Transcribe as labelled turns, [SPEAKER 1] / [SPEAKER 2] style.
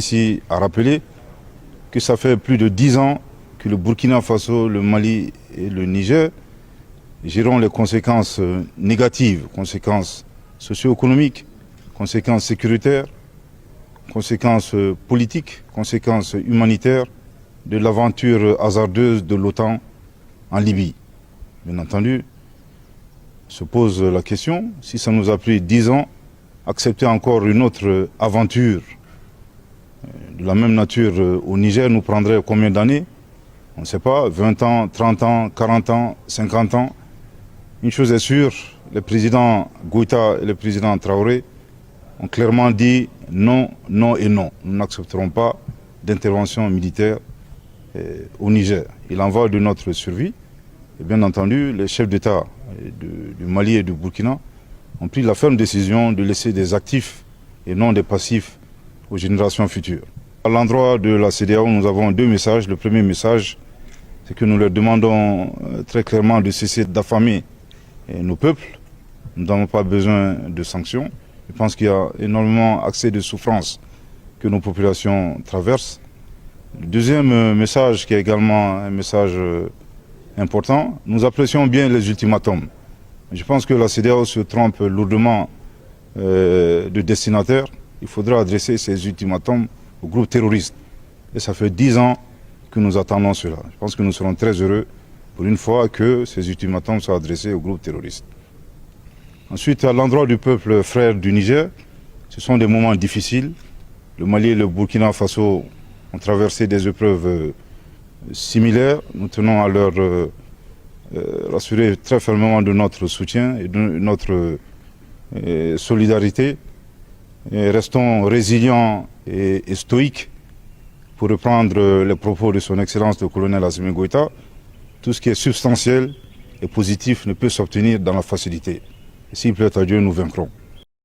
[SPEAKER 1] Ici à rappeler que ça fait plus de 10 ans que le Burkina Faso, le Mali et le Niger géreront les conséquences négatives, conséquences socio-économiques, conséquences sécuritaires, conséquences politiques, conséquences humanitaires de l'aventure hasardeuse de l'OTAN en Libye. Bien entendu, se pose la question, si ça nous a pris 10 ans, accepter encore une autre aventure de la même nature au Niger nous prendrait combien d'années? On ne sait pas, 20 ans, 30 ans, 40 ans, 50 ans. Une chose est sûre, le président Goïta et le président Traoré ont clairement dit non, non et non. Nous n'accepterons pas d'intervention militaire au Niger. Il en va de notre survie. Et bien entendu, les chefs d'État du Mali et du Burkina ont pris la ferme décision de laisser des actifs et non des passifs aux générations futures. À l'endroit de la CEDEAO, nous avons deux messages. Le premier message, c'est que nous leur demandons très clairement de cesser d'affamer nos peuples. Nous n'avons pas besoin de sanctions. Je pense qu'il y a énormément accès de souffrance que nos populations traversent. Le deuxième message, qui est également un message important, nous apprécions bien les ultimatums. Je pense que la CEDEAO se trompe lourdement de destinataire. Il faudra adresser ces ultimatums aux groupes terroristes. Et ça fait 10 ans que nous attendons cela. Je pense que nous serons très heureux pour une fois que ces ultimatums soient adressés aux groupes terroristes. Ensuite, à l'endroit du peuple frère du Niger, ce sont des moments difficiles. Le Mali et le Burkina Faso ont traversé des épreuves similaires. Nous tenons à leur rassurer très fermement de notre soutien et de notre solidarité. Et restons résilients et stoïques, pour reprendre les propos de son Excellence le colonel Assimi Goïta. Tout ce qui est substantiel et positif ne peut s'obtenir dans la facilité. Et s'il plaît à Dieu, nous vaincrons.